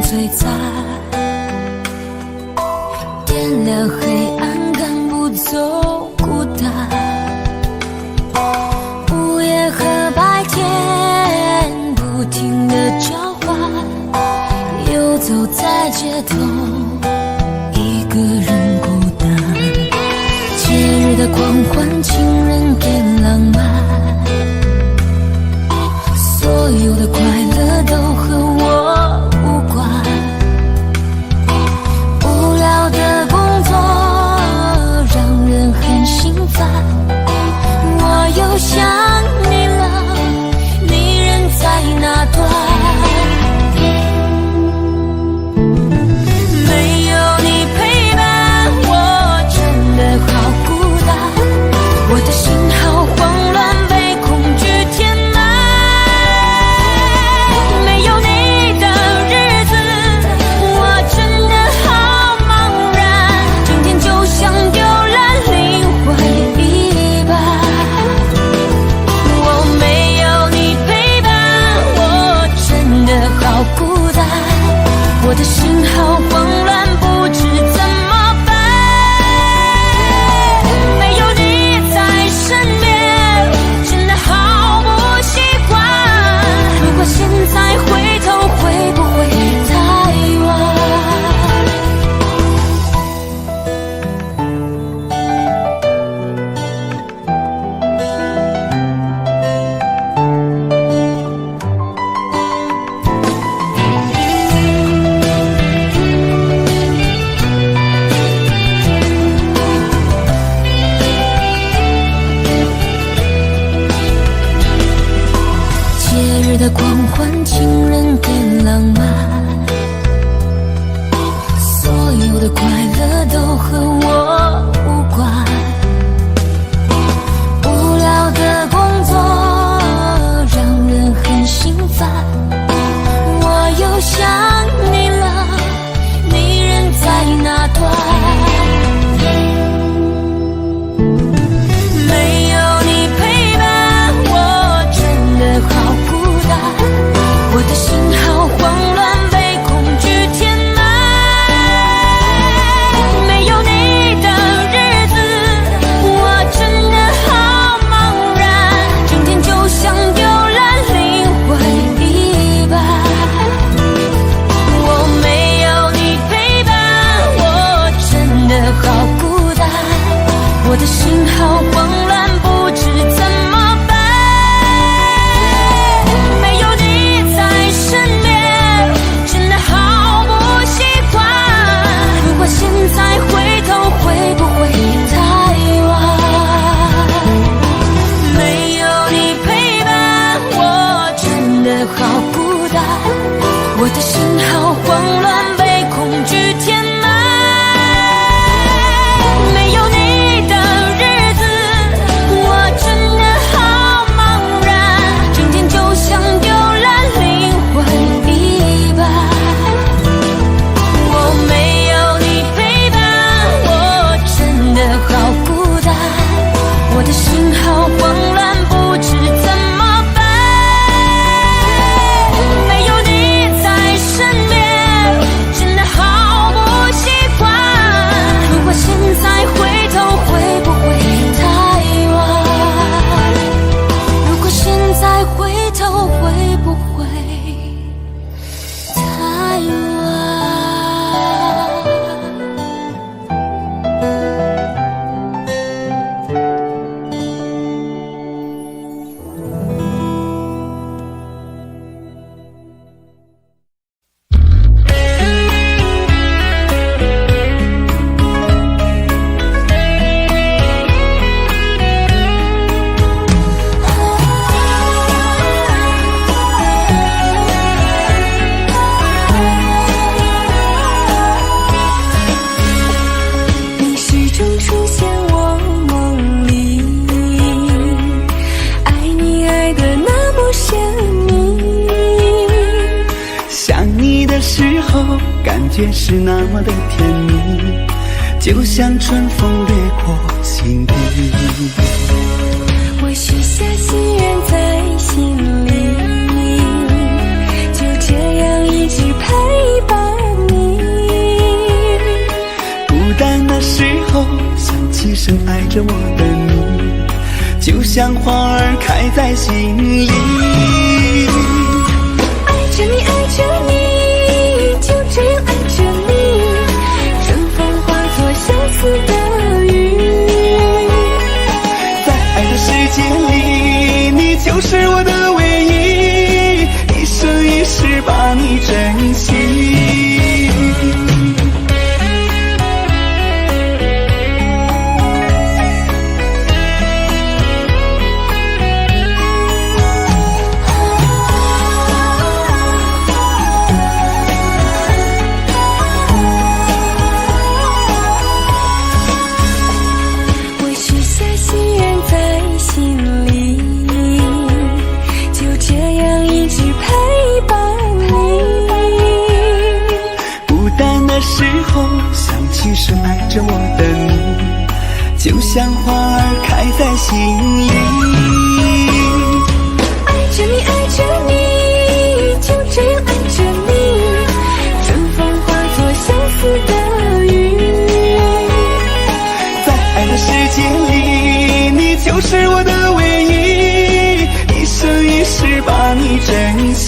璀璨，点亮黑暗，赶不走孤单。午夜和白天不停地交换，游走在街头，一个人孤单。节日的狂欢，情人给浪漫，所有的快乐都和我无关。无聊的工作让人很心烦，我又想你了，你人在哪端？没有你陪伴，我真的好孤单，我的心好慌乱，被恐惧填满。没有你的日子，我真的好茫然，整天就像丢了灵魂一般。我没有你陪伴，我真的好孤单，我的心好慌乱，不知怎么办。没有你在身边，真的好不习惯。如果现在回头，会不会太晚？节日的狂欢，情人给浪漫，所有的快乐都和我无关。无聊的工作让人很心烦，我又想你了，你人在哪端？没有你陪伴，我真的好孤单，我的心好慌乱，被恐惧填满。没有你的日子，我真的好茫然，整天就像丢了灵魂一般。我没有你陪伴，我真的好孤单，我的心好慌乱，不知怎么办。没有你在身边，真的好不习惯。如果现在回头，会不会太晚？没有你陪伴，我真的好孤单，我的心好慌乱，被恐惧填满。没有你的日子，我真的好茫然，整天就像丢了灵魂一般。我没有你陪伴，觉是那么的甜蜜，就像春风掠过心底。我许下心愿在心里，就这样一直陪伴你。孤单的时候想起深爱着我的你，就像花儿开在心里。爱着你爱着你，就这样爱着你，春风化作相思的雨。在爱的世界里，你就是我的唯一，一生一世把你珍惜。深爱着我的你，就像花儿开在心里。爱着你爱着你，就这样爱着你，春风化作相思的雨。在爱的世界里，你就是我的唯一，一生一世把你珍惜。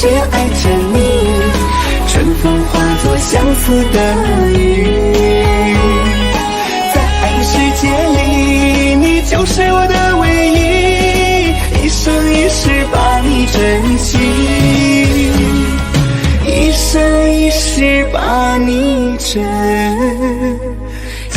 这样爱着你，春风化作相思的雨。在爱的世界里，你就是我的唯一，一生一世把你珍惜，一生一世把你珍惜。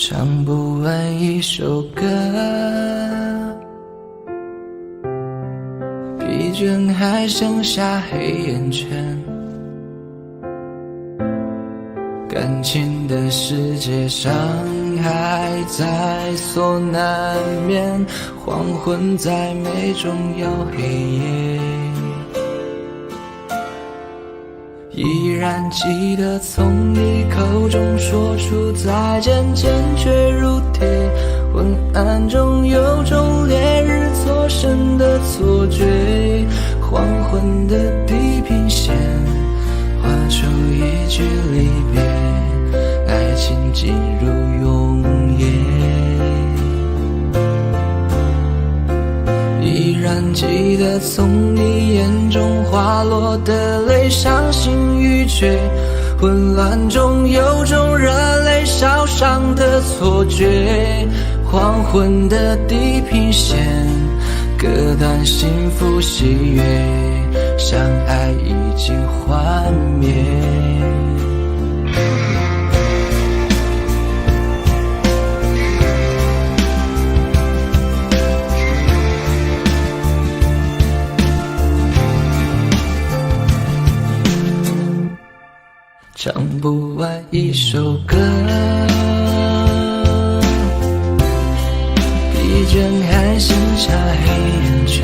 唱不完一首歌，疲倦还剩下黑眼圈。感情的世界伤害在所难免，黄昏在美中有黑夜。依然记得从你口中说出再见，坚决如铁。昏暗中有种烈日灼身的错觉，黄昏的地平线画出一句离别，爱情进入永夜。依然记得从你眼中滑落的泪，伤心欲绝，混乱中有种热泪烧伤的错觉。黄昏的地平线割断幸福喜悦，相爱已经幻灭。唱不完一首歌，疲倦还剩下黑眼圈，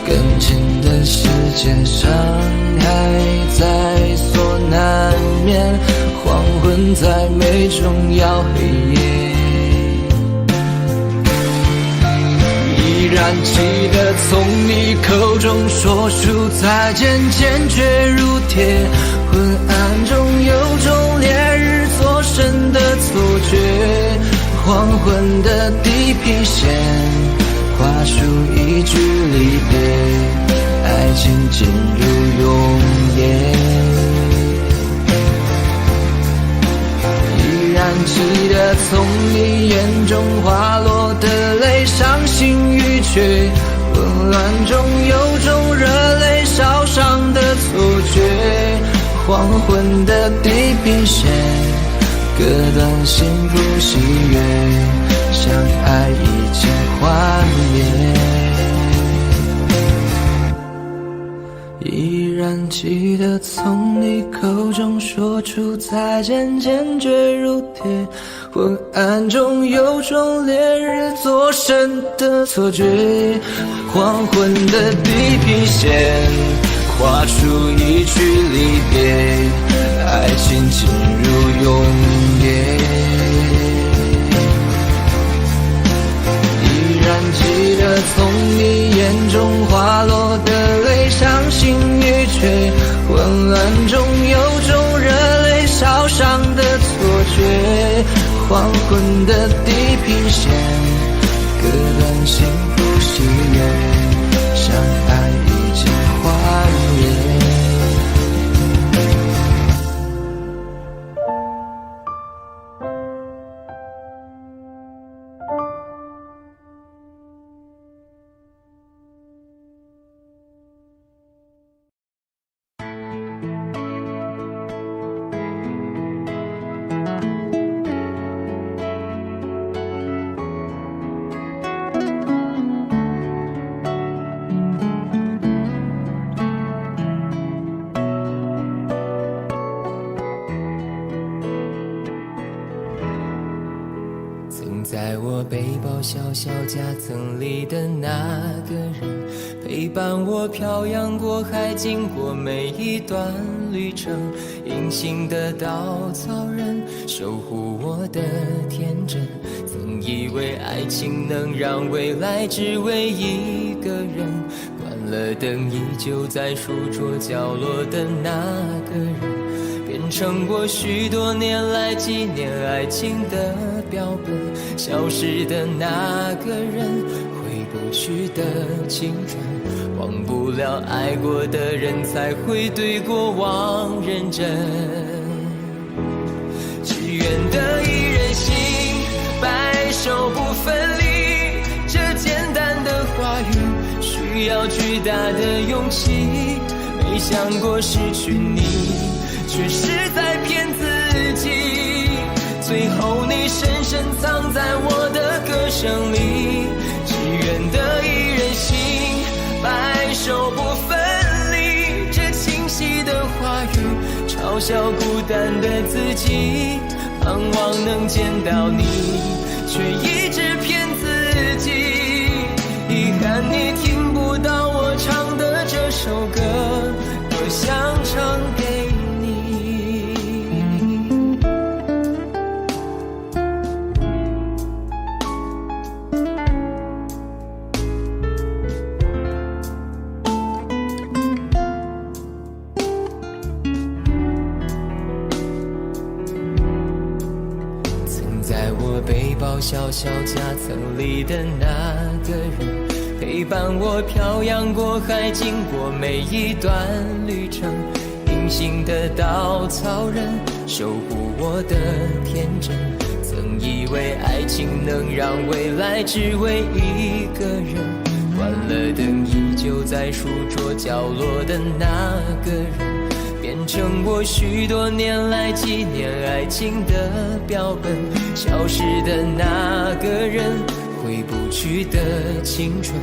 感情的人世间，伤害在所难免，黄昏在眉中摇黑夜。依然记得从你口中说出再见，坚决如铁。昏暗中有种烈日灼身的错觉，黄昏的地平线画出一句离别，爱情进入永夜。依然记得从你眼中滑落的泪，伤心欲绝，混乱中有种热泪烧伤的错觉，黄昏的地平线割断幸福喜悦，相爱已经幻灭。依然记得从你口中说出再见，坚决如铁。昏暗中有种烈日灼身的错觉，黄昏的地平线画出一句离别，爱情进入永夜。依然记得从你眼中滑落的泪，伤心欲绝，混乱中有种热泪烧伤的错觉，黄昏的地平线割断幸福喜悦，相爱已经幻灭。在我背包小小夹层里的那个人，陪伴我漂洋过海，经过每一段旅程。隐形的稻草人，守护我的天真。曾以为爱情能让未来只为一个人，关了灯依旧在书桌角落的那个人，变成我许多年来纪念爱情的标本。消失的那个人，回不去的青春，忘不了爱过的人，才会对过往认真。只愿得一人心，白首不分离，这简单的话语需要巨大的勇气。没想过失去你，却是在骗自己。最后你深深藏在我的歌声里，只愿得一人心，白首不分离。这清晰的话语嘲笑孤单的自己，盼望能见到你，却一直骗自己。遗憾你听不到我唱的这首歌，多想唱给你。背包小小夹层里的那个人，陪伴我漂洋过海，经过每一段旅程。隐形的稻草人，守护我的天真。曾以为爱情能让未来只为一个人，关了灯依旧在书桌角落的那个人，变成我许多年来纪念爱情的标本。消失的那个人，回不去的青春，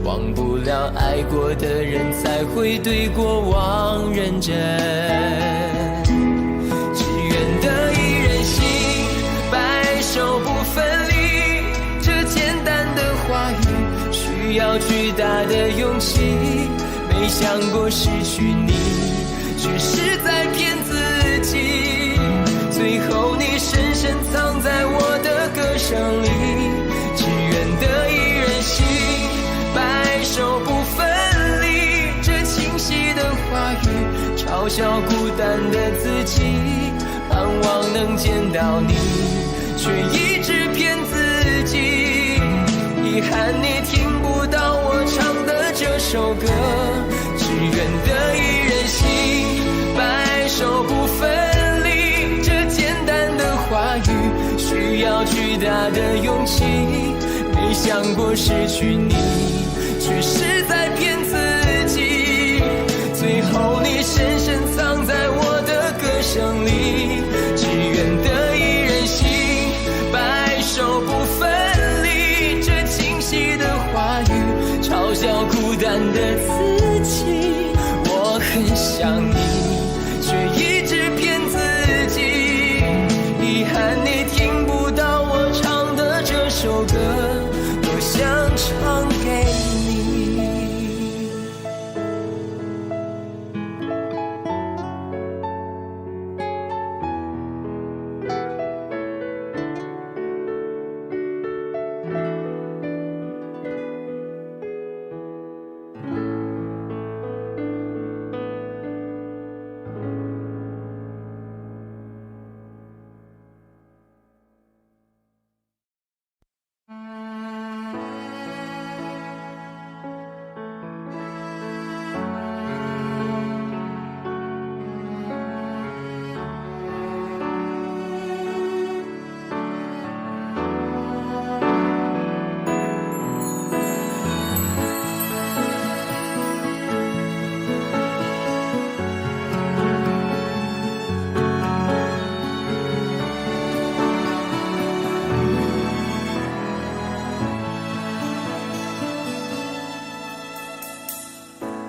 忘不了爱过的人，才会对过往认真。只愿得一人心，白首不分离。这简单的话语需要巨大的勇气。没没想过失去你，却是在骗自己。最后你深深藏在我的歌声里，只愿得一人心，白首不分离。这清晰的话语嘲笑孤单的自己，盼望能见到你，却一直骗自己。遗憾你听不到我唱的这首歌，只愿得一人心，白首不分离。这简单的话语需要巨大的勇气，没想过失去你，却是在骗自己。最后你深深藏在我的歌声里，只愿得一人心，白首不分离。这清晰的话语嘲笑孤单的自己，我很想你，却一直骗自己。遗憾你听不到我唱的这首歌，多想唱给你。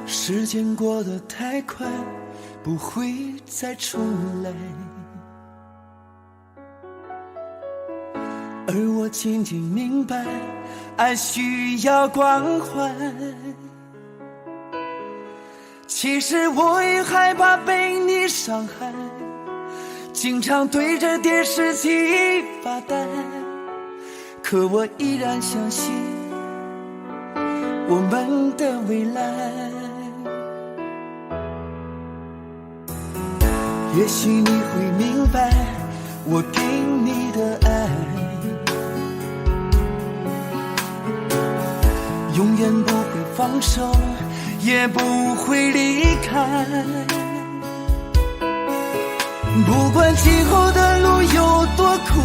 时间过得太快，不会再出来，而我渐渐明白，爱需要关怀。其实我也害怕被你伤害，经常对着电视机发呆，可我依然相信我们的未来。也许你会明白我给你的爱，永远不会放手，也不会离开。不管今后的路有多苦，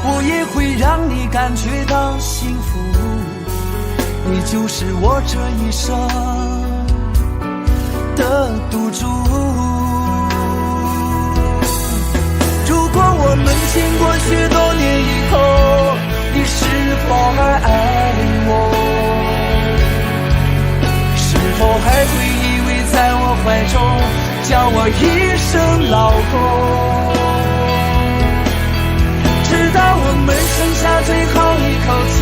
我也会让你感觉到幸福。你就是我这一生的赌注。如果我们经过许多年以后，你是否还爱我？是否还会依偎在我怀中，叫我一声老公？直到我们剩下最后一口气，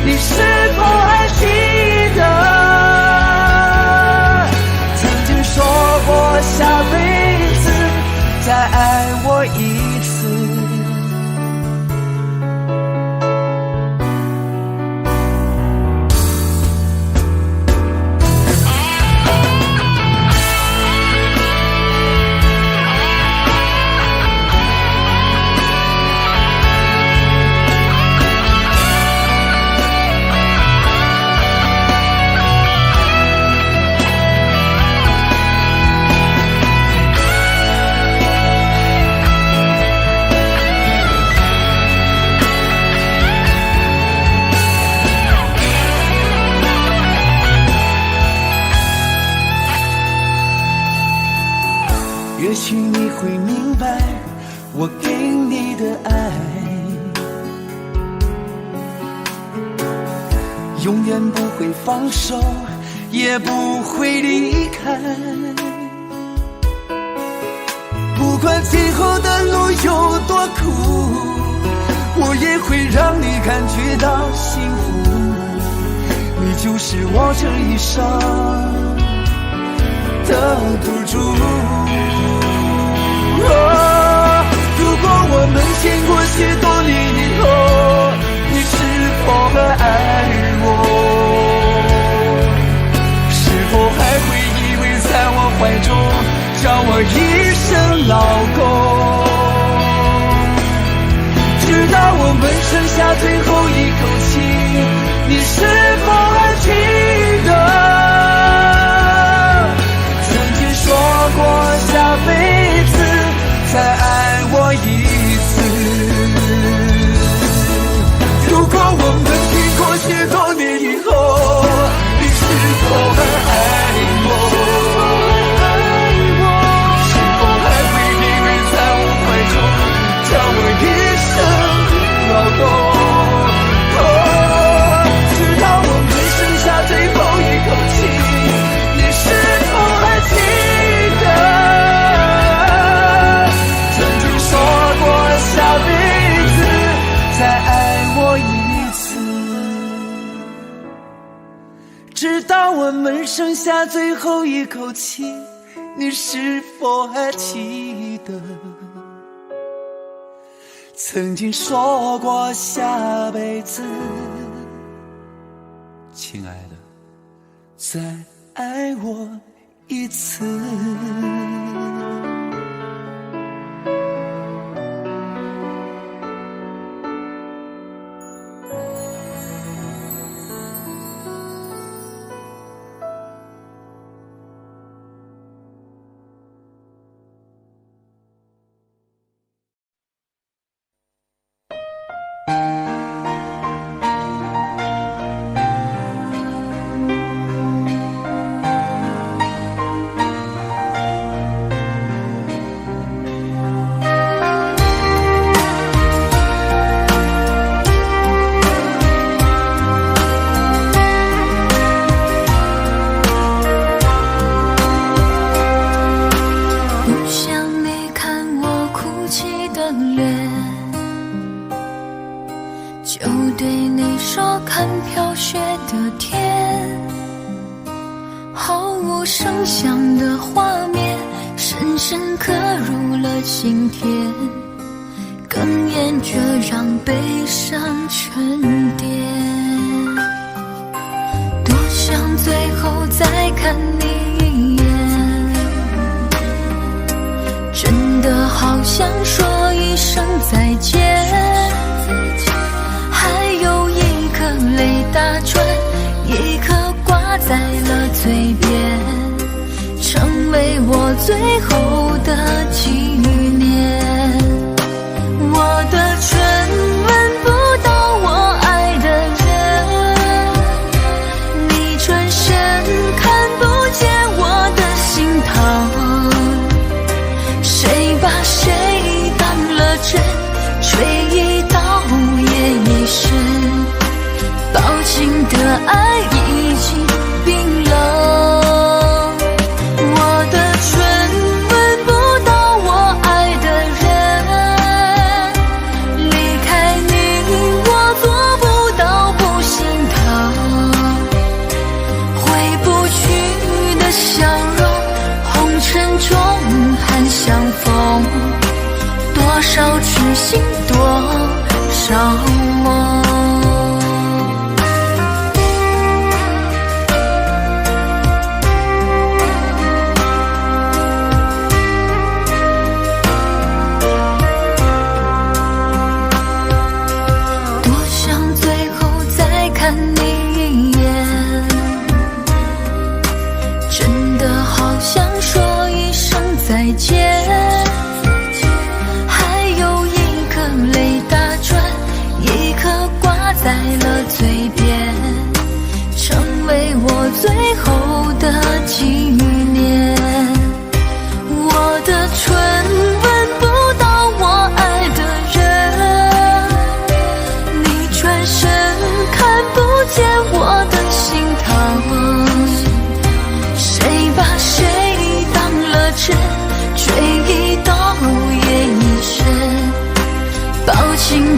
你是否还记得曾经说过下辈子再爱我一次？也许你会明白我给你的爱，永远不会放手，也不会离开。不管今后的路有多苦，我也会让你感觉到幸福。你就是我这一生的赌注。如果我们经过许多年以后，你是否还爱我？是否还会依偎在我怀中，叫我一声老公？直到我们剩下最后一口气，你是否还记得曾经说过下辈子再爱我一次？如果我们经过许多年以后，你是否还爱我？是否还会依偎在我怀中，叫我一声老公？直到我们剩下最后一口气，你是否还记得曾经说过下辈子再爱我一次？直到我们剩下最后一口气，你是否还记得曾经说过下辈子，亲爱的，再爱我一次？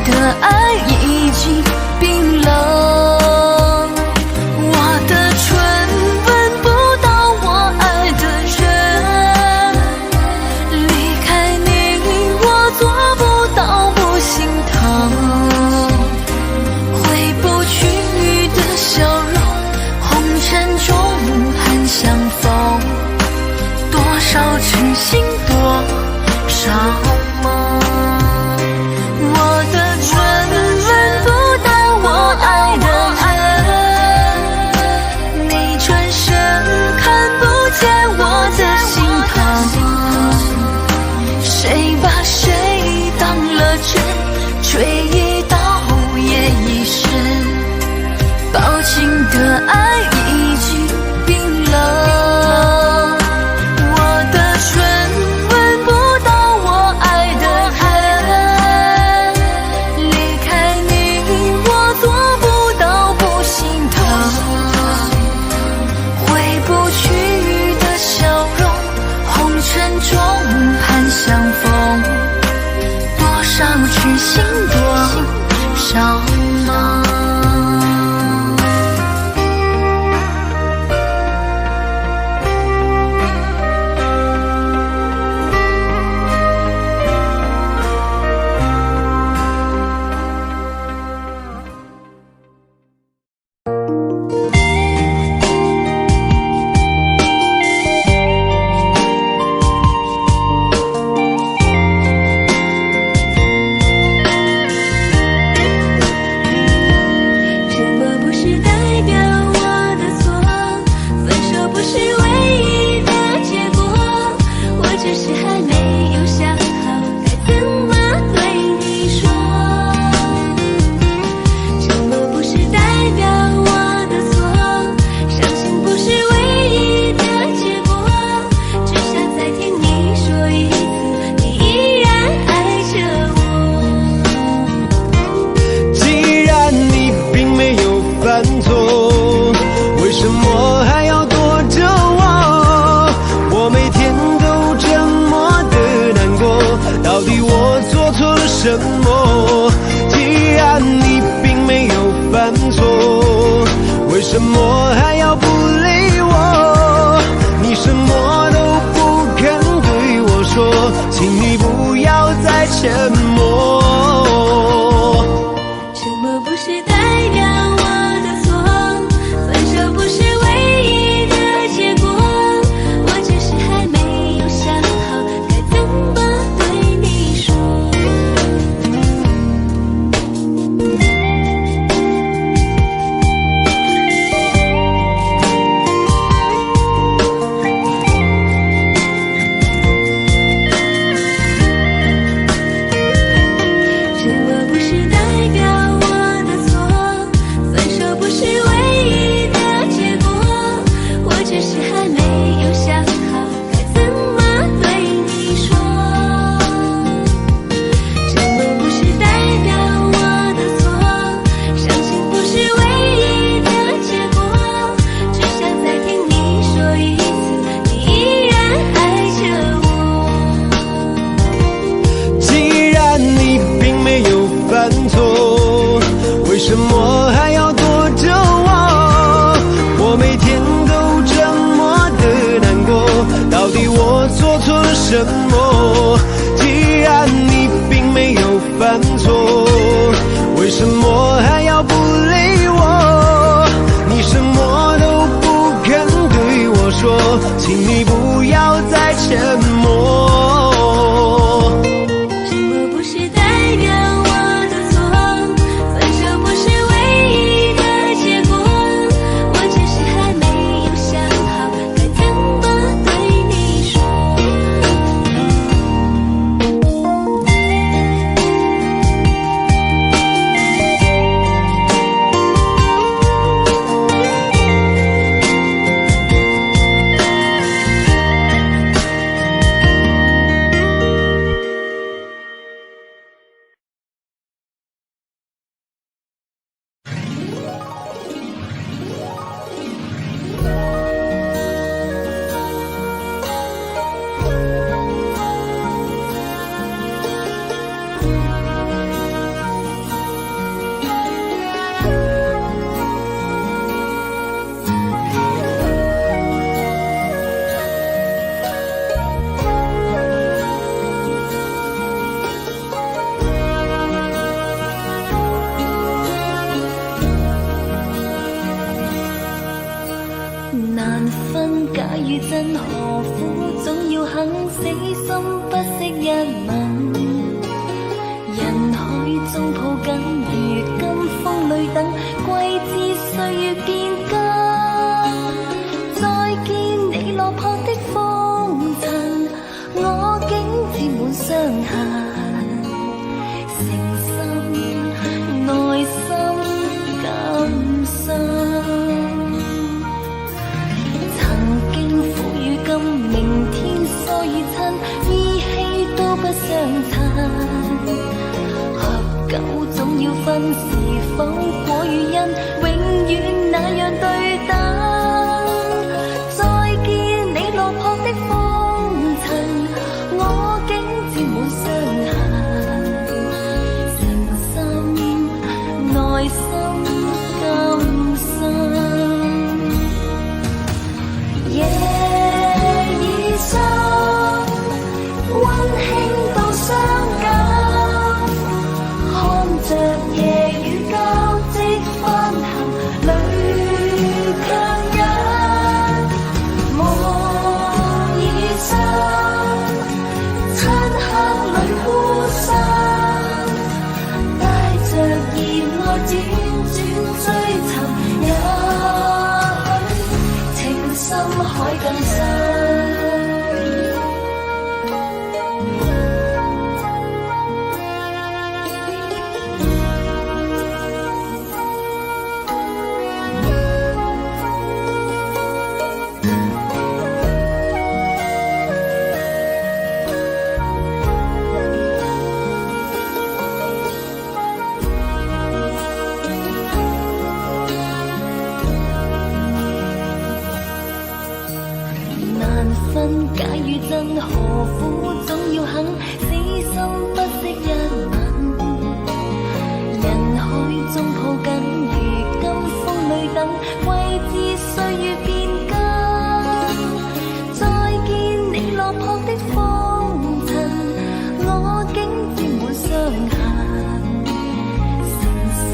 的爱已经冰冷，我痴心多少梦？我的唇吻不到我爱的人，你转身看不见我的心疼。谁把谁当了真，追一刀也一生，薄情的爱已经冰冷。我的唇吻不到我爱的人，离开你我做不到不心疼。回不去的笑容，红尘中盼相逢，多少痴心多少梦。什么？既然你并没有犯错，为什么还要不理我？你什么都不肯对我说，请你不要再沉默。沉默不是代表我的错，分手不是唯一的结果，我只是还没有想好该怎么对你说。为什么还要躲着我？我每天都这么的难过，到底我做错了什么？既然你并没有犯错，为什么还要不理我？你什么都不肯对我说，请你不要再沉默。死心不息一吻。人海中抱緊，如今風裏等，季節歲月變更。再見你落魄的風塵，我竟沾滿傷痕。誠心內心感傷。曾經苦與甘，明天疏與親，依稀都不相襯。合久總要分，是否果與因，永遠那樣對等。再見你落魄的風塵，我竟沾滿傷痕。誠心內心感傷。夜已深，溫馨到傷感，看着夜雨交織翻行，淚強忍。夢已深，漆黑裏孤身，帶着熱愛輾轉追尋，也許情深海更深。假與真，何苦總要肯死心不息一吻？人海中抱緊，如今風裏等，季節歲月變更。再見你落魄的風塵，我竟沾滿傷痕。誠心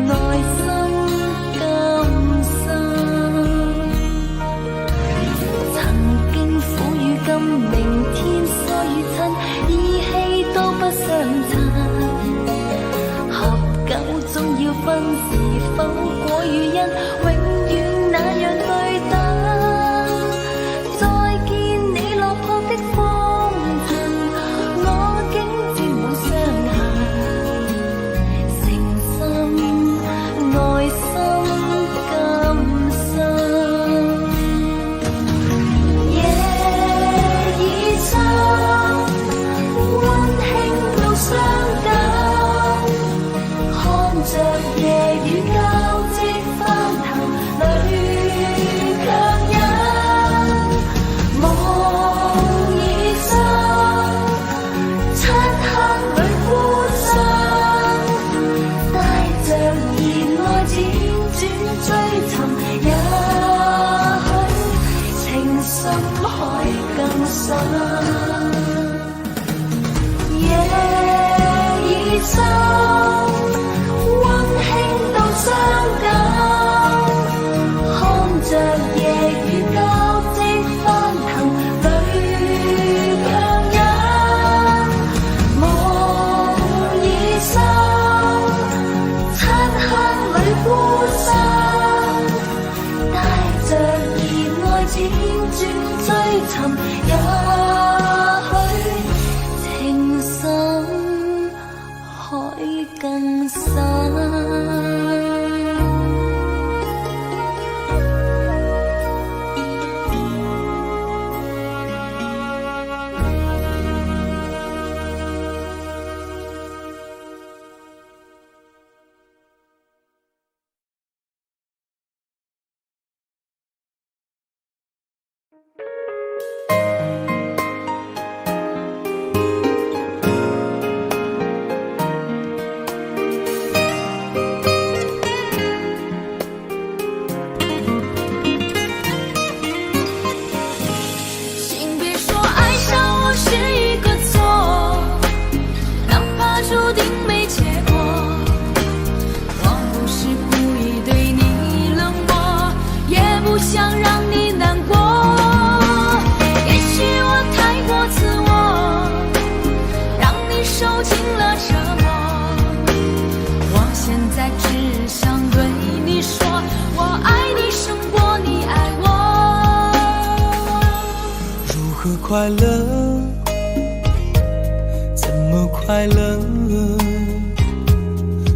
內心感傷。明天疏與親，依稀都不相襯。合久總要分，是否果與因，永遠那樣對等。再見你落魄的風塵，我竟沾滿傷痕。誠心內心感傷。傷感，看着夜雨交織翻騰，淚強忍。夢已深，漆黑裏孤身，帶着熱愛輾轉追尋，也許情深海更深。深溫馨到傷感，看着夜雨交織翻騰，淚強忍。夢已深，漆黑裏孤身，帶着熱愛輾轉追尋，也許情深海快乐？怎么快乐？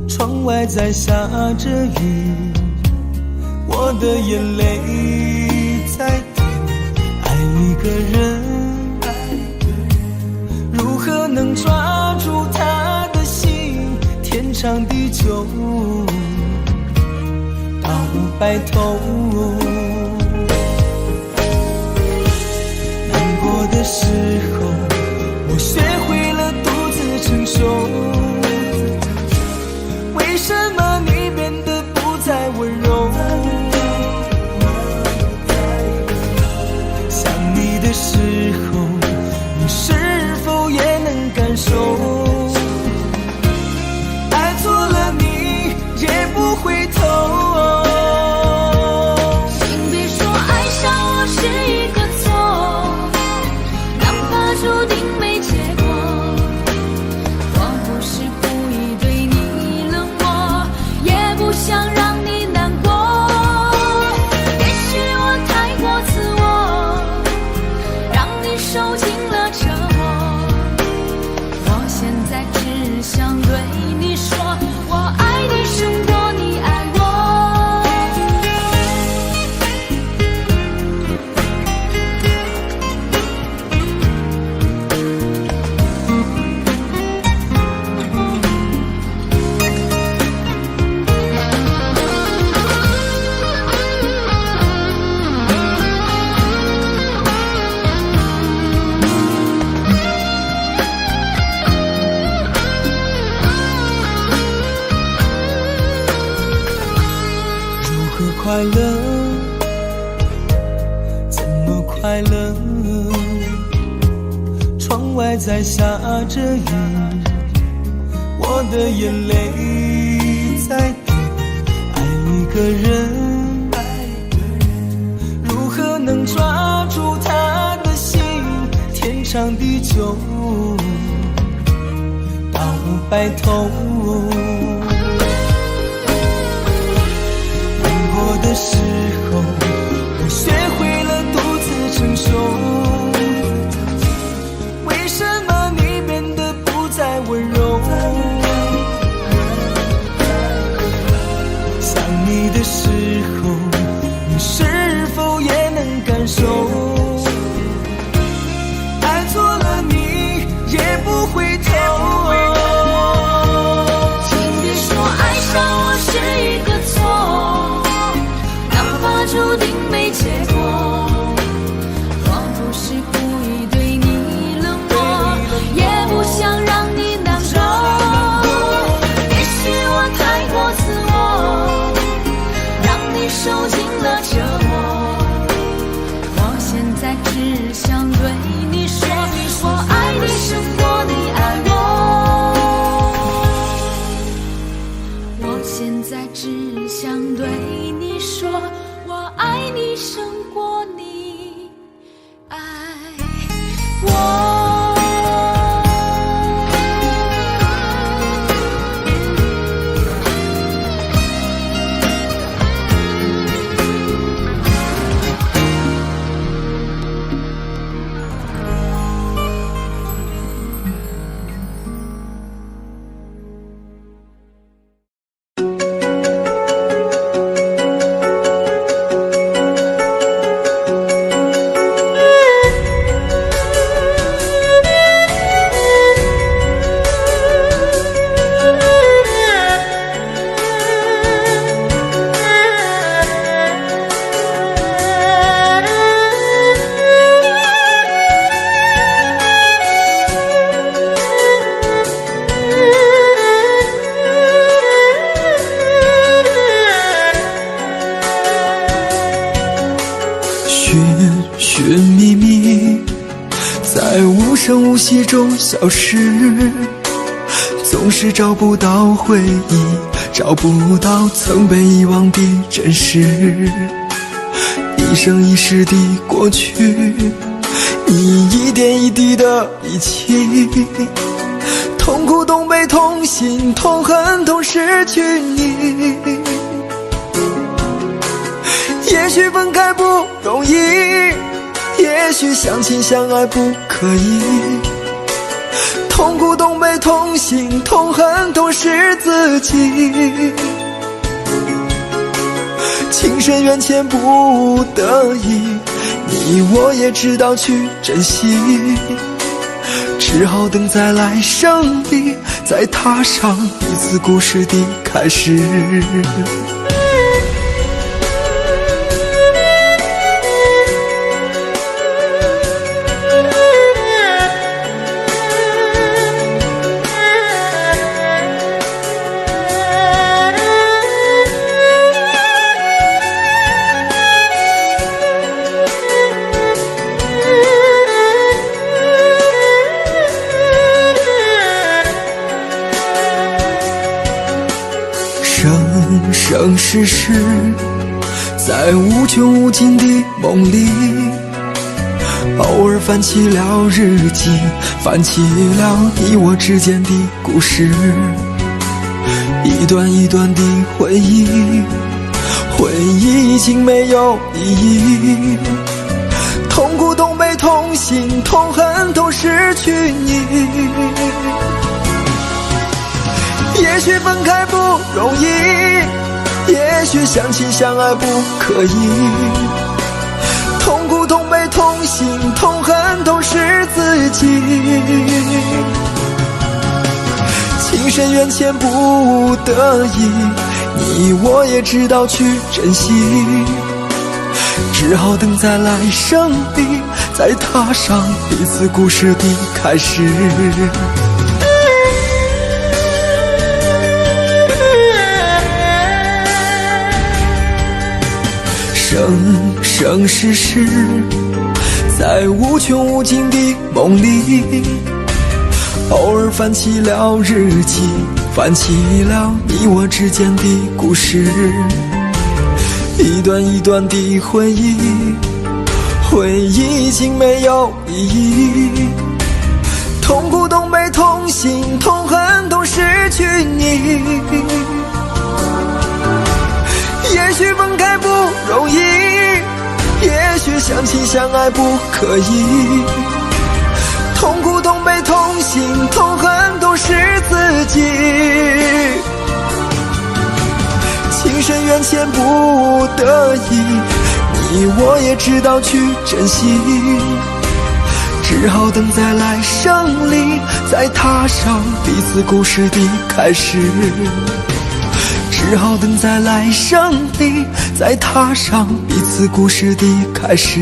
窗外在下着雨，我的眼泪在滴。爱一个人，如何能抓住他的心？天长地久到白头。难过的时候，我学会了独自承受。为什么你变得不再温柔？想你的时候，你是否也能感受？爱错了你也不回头。请别说爱上我是一个错，哪怕注定没结果。我不是故意对你冷漠，也不想让你难过。也许我太过自我，让你受尽了折磨。我现在只想对你说，我爱你胜过你爱我。快乐？怎么快乐？窗外在下着雨，我的眼泪在滴。爱一个人，如何能抓住他的心？天长地久到白头。的时候，我学会了独自承受。为什么你变得不再温柔？想你的时候，你是否也能感受？爱错了你也不回头。请别说爱上我是一个错，注定没结果。我不是故意对你冷漠，也不想让你难过。也许我太过自我，让你受尽了折磨。我现在只想对你说，我爱你胜过你爱我。我现在只想对你说，我爱你胜过你爱我。寻觅觅，在无声无息中消失，总是找不到回忆，找不到曾被遗忘的真实。一生一世的过去，你一点一滴的遗弃，痛苦痛悲痛心痛恨痛失去你。也许分开不容易，也也许相亲相爱不可以，同苦同悲同心同恨同是自己。情深缘浅不得已，你我也知道去珍惜，只好等在来生里，再踏上彼此故事的开始。生生世世，在无穷无尽的梦里，偶尔翻起了日记，翻起了你我之间的故事，一段一段的回忆，回忆已经没有意义，同苦同悲同心同恨同失去你。也许分开不容易，也许相亲相爱不可以，同苦同悲同心同恨同是自己。情深缘浅不得已，你我也知道去珍惜，只好等在来生里，再踏上彼此故事的开始。生生世世，在无穷无尽的梦里，偶尔翻起了日记，翻起了你我之间的故事，一段一段的回忆，回忆已经没有意义，同苦同悲同心同恨同失去你。也许分开不容易，也许相亲相爱不可以，同苦同悲同心同恨同是自己。情深缘浅不得已，你我也知道去珍惜，只好等在来生里，再踏上彼此故事的开始。只好等在来生里，再踏上彼此故事的开始。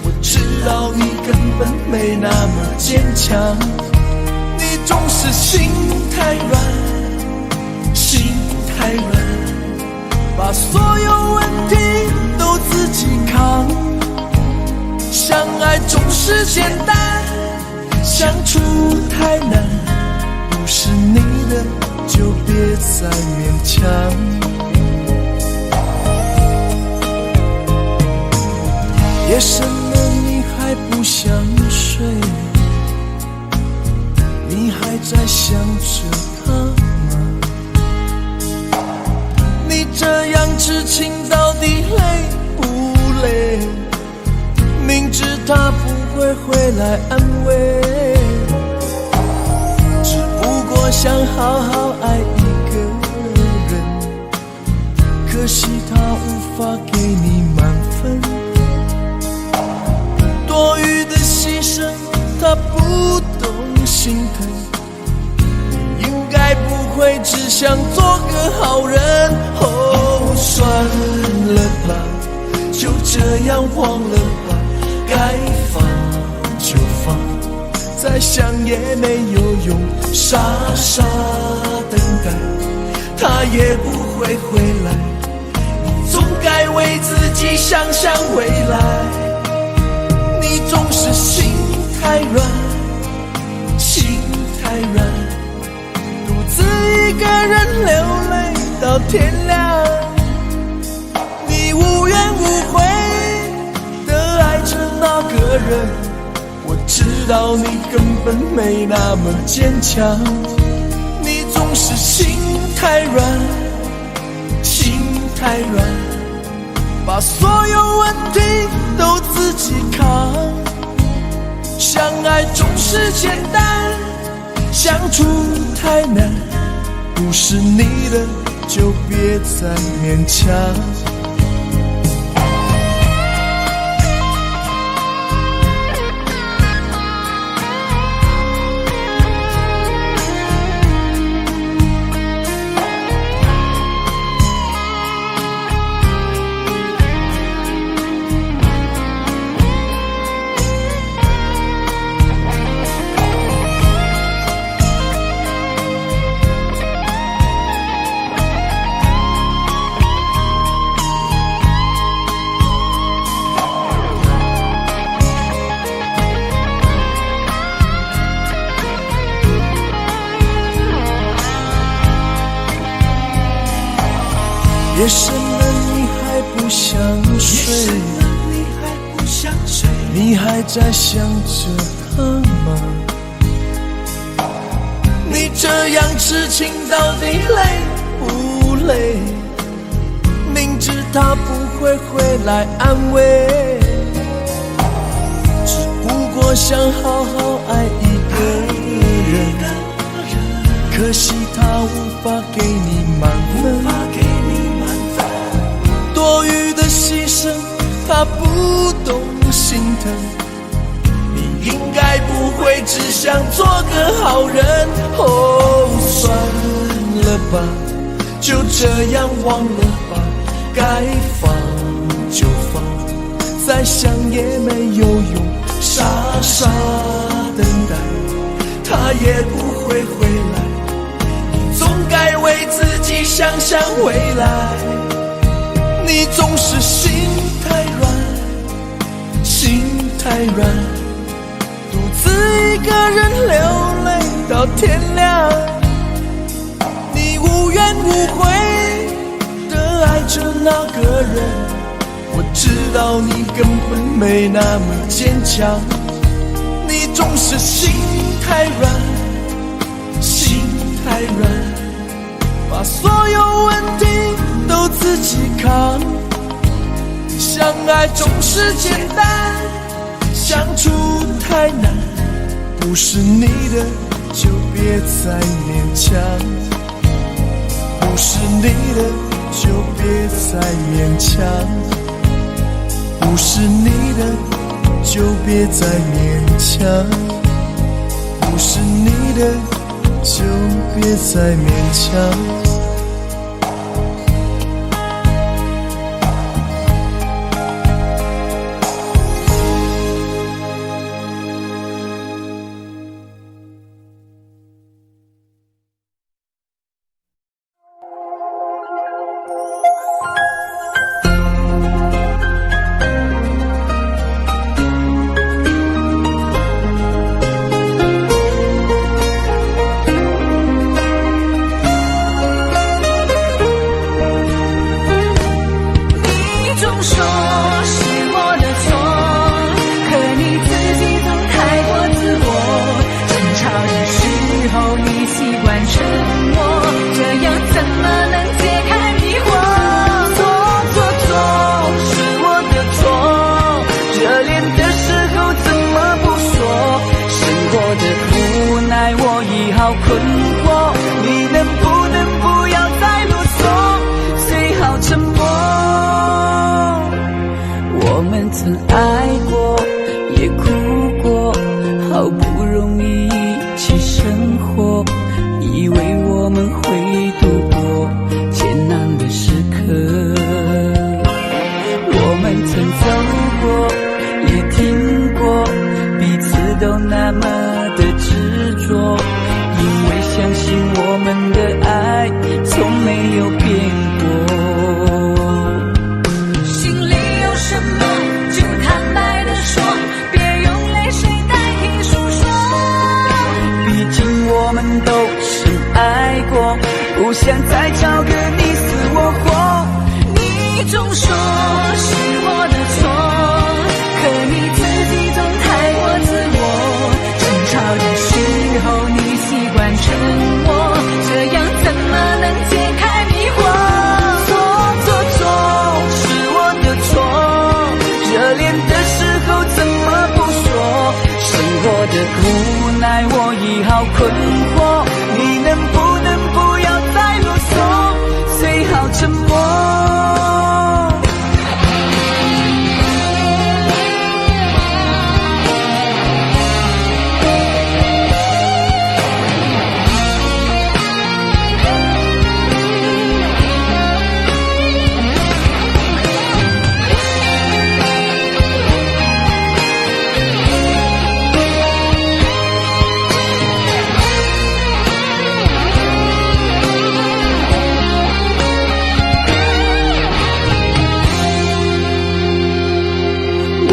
我知道你根本没那么坚强，你总是心太软，心太软，把所有问题都自己扛。相爱总是简单，相处太难，不是你的就别再勉强。夜深了你还不想睡，你还在想着他吗？你这样痴情到底累不累？明知他不会回来安慰，只不过想好好爱一个人，可惜他无法给你满分，多余的牺牲他不懂心疼，你应该不会只想做个好人。哦，算了吧，就这样忘了吧，该放就放，再想也没有用，傻傻等待他也不会回来，你总该为自己想想未来。你总是心太软，心太软，独自一个人流泪到天亮。你无怨无悔地爱着那个人，我知道你根本没那么坚强。你总是心太软，心太软，把所有问题都自己扛。相爱总是简单，相处太难，不是你的就别再勉强。夜深了你还不想睡，你还在想着他吗？你这样痴情到底累不累？明知他不会回来安慰，只不过想好好爱一个人，可惜他无法给你满分，多余的牺牲他不懂心疼，你应该不会只想做个好人。哦，算了吧，就这样忘了吧，该放就放，再想也没有用，傻傻等待他也不会回来，你总该为自己想想未来。你总是心太软，心太软，独自一个人流泪到天亮。你无怨无悔地爱着那个人，我知道你根本没那么坚强。你总是心太软，心太软，把所有问题都自己扛。相爱总是简单，相处太难，不是你的就别再勉强，不是你的就别再勉强，不是你的就别再勉强，不是你的就别再勉强。们曾爱过，也哭过，好不容易一起生活，以为我们会度过艰难的时刻。我们曾走过，也听过，彼此都那么的执着，因为相信我们的爱从没有变过。心里有什么就坦白地说，别用泪水代替诉说。毕竟我们都深爱过，不想再找个你死我活。你总说是我的错，可你自己总太过自我。争吵的时候你习惯沉默，这样怎么能解开迷惑？错是我的错，热恋的时候怎么不说？生活的无奈我已好困惑，你能不能不要再啰嗦，最好沉默。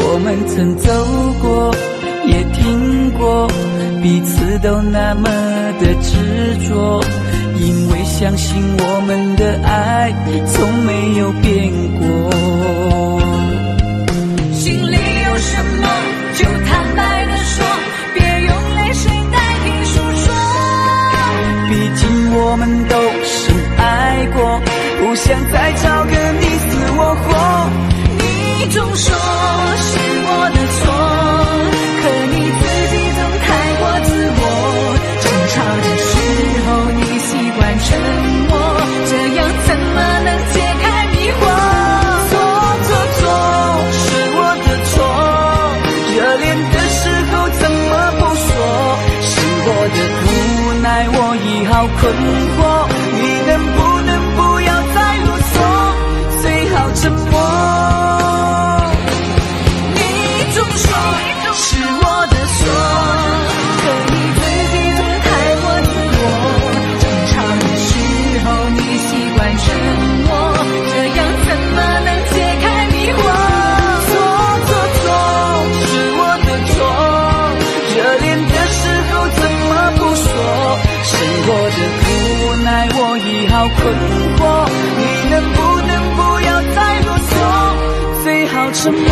我们曾走过，也听过，彼此都那么的执着，因为相信我们的爱从没有变过。心里有什么就坦白地说，别用泪水代替诉说。毕竟我们都深爱过，不想再找个你死我活。你总说是我的错，可你自己总太过自我。争吵的时候你习惯沉默，这样怎么能解开迷惑？错是我的错，热恋的时候怎么不说？生活的无奈我已好困惑，你能不能不要再啰嗦，最好沉默。是我的错，可你自己总太过自我。争吵的时候你习惯沉默，这样怎么能解开迷惑？错是我的错，热恋的时候怎么不说？生活的无奈我已好困惑，你能不能不要再啰嗦，最好沉默。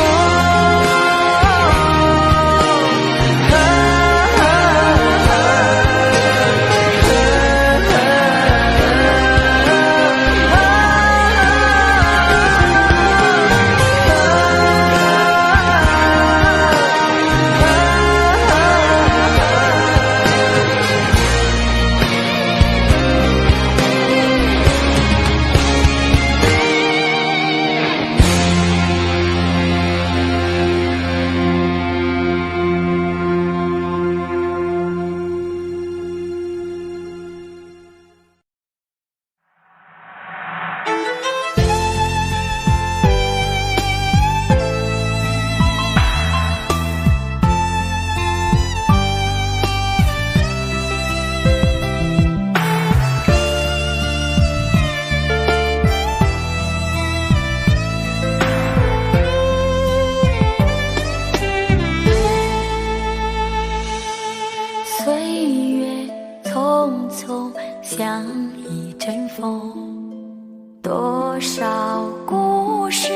像一阵风，多少故事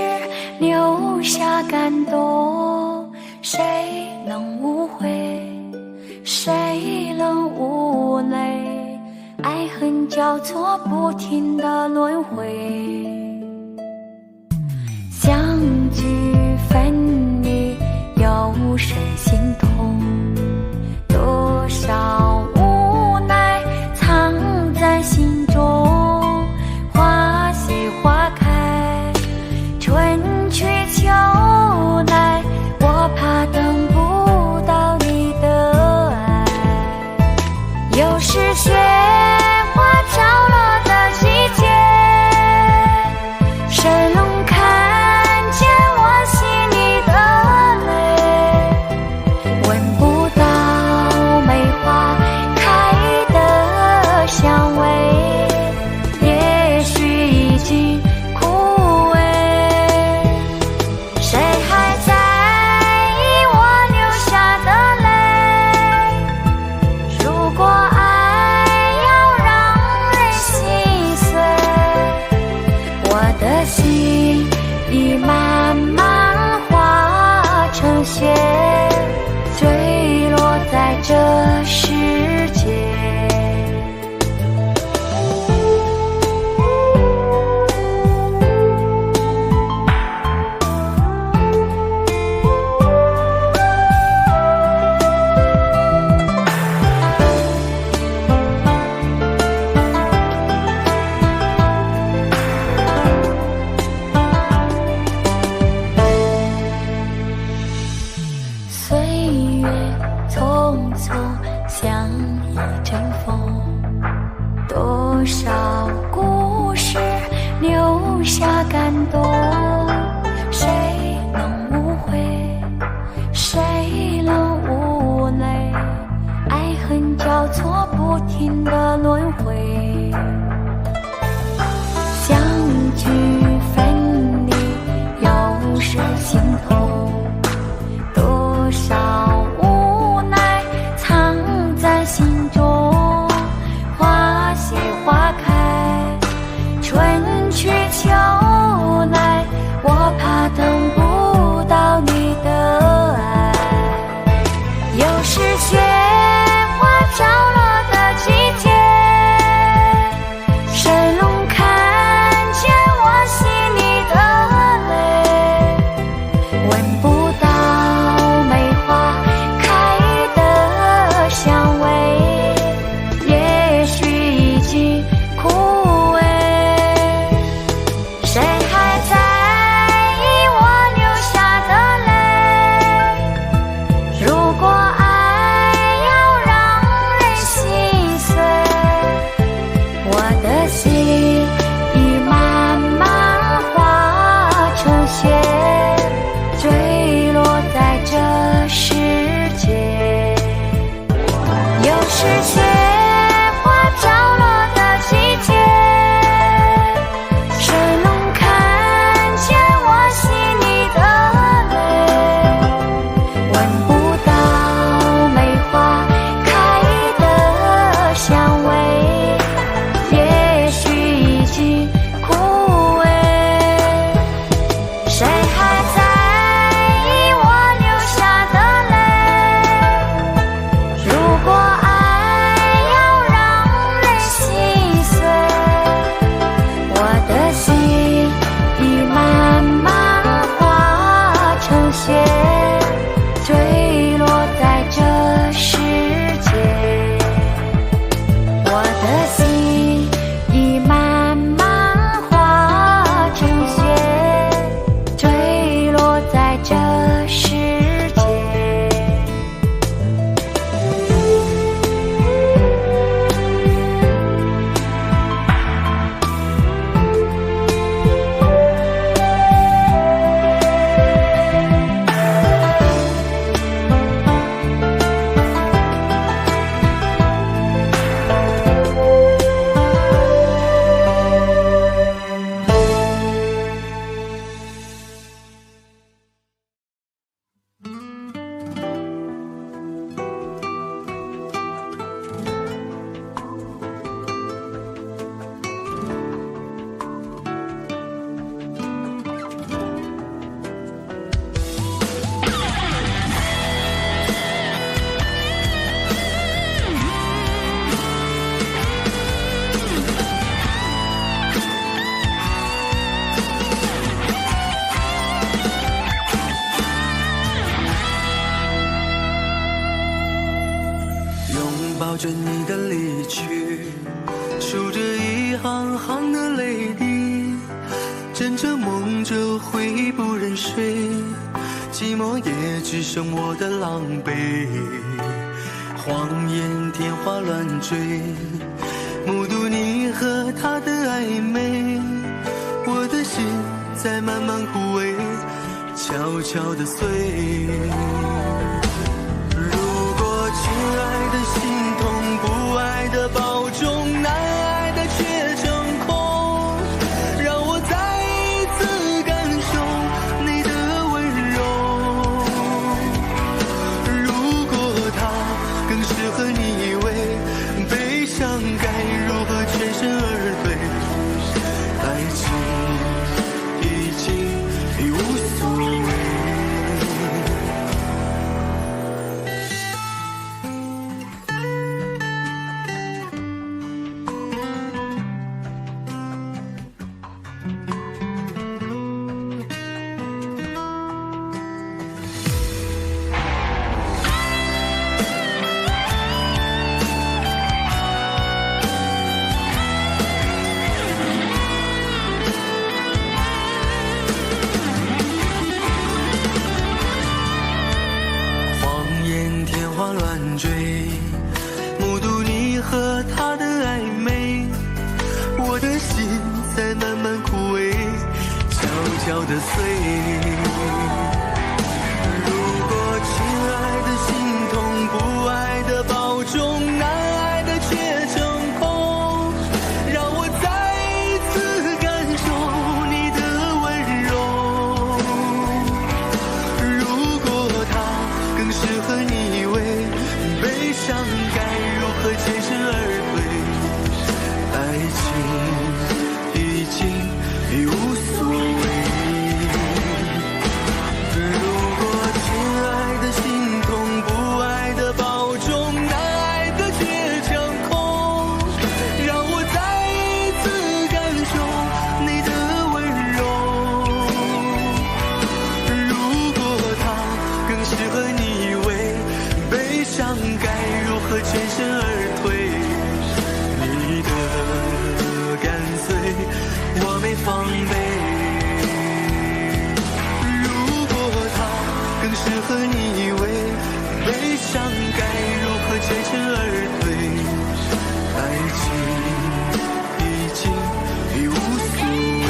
留下感动，谁能无悔，谁能无泪，爱恨交错，不停的轮回，相聚分离，有谁心痛，多少无奈藏在心中，花谢花开，春去秋心头，多少无奈藏在心中。花谢花开，春去秋来，我怕等不到你的爱。又是雪花飘落的季节，神龙看见我心里的泪，闻不到梅花开的香味，也许已经枯萎。谁还在意我流下的泪？如果爱要让人心碎，我的心已慢慢化成雪，坠落在这世界。又是雪花飘落的季节，神龙看见我心里的泪，闻不到梅花开的香味，也许已经枯萎。谁还在意我流下的泪？如果爱要让人心碎，我的心已慢慢化成雪，坠落在这世界。我的心已慢慢化成雪，坠落在这世界。拥抱着你的离去，数着一行行的泪滴，枕着梦着回不忍睡，寂寞也只剩我的狼狈。谎言天花乱坠，目睹你和他的暧昧，我的心在慢慢枯萎，悄悄地碎。亲爱的心痛，不爱的保重，难爱的却成空，让我再一次感受你的温柔。如果他更适合你，以为悲伤该如何全身而退？爱情已经无所谓。目睹你和他的暧昧，我的心在慢慢枯萎，悄悄地碎。如果亲爱的心痛，不爱的保重，难爱的却成空，让我再一次感受你的温柔。何全身而退？你的干脆我没防备。如果他更适合你以为悲伤该如何全身而退？爱情已经已无所谓。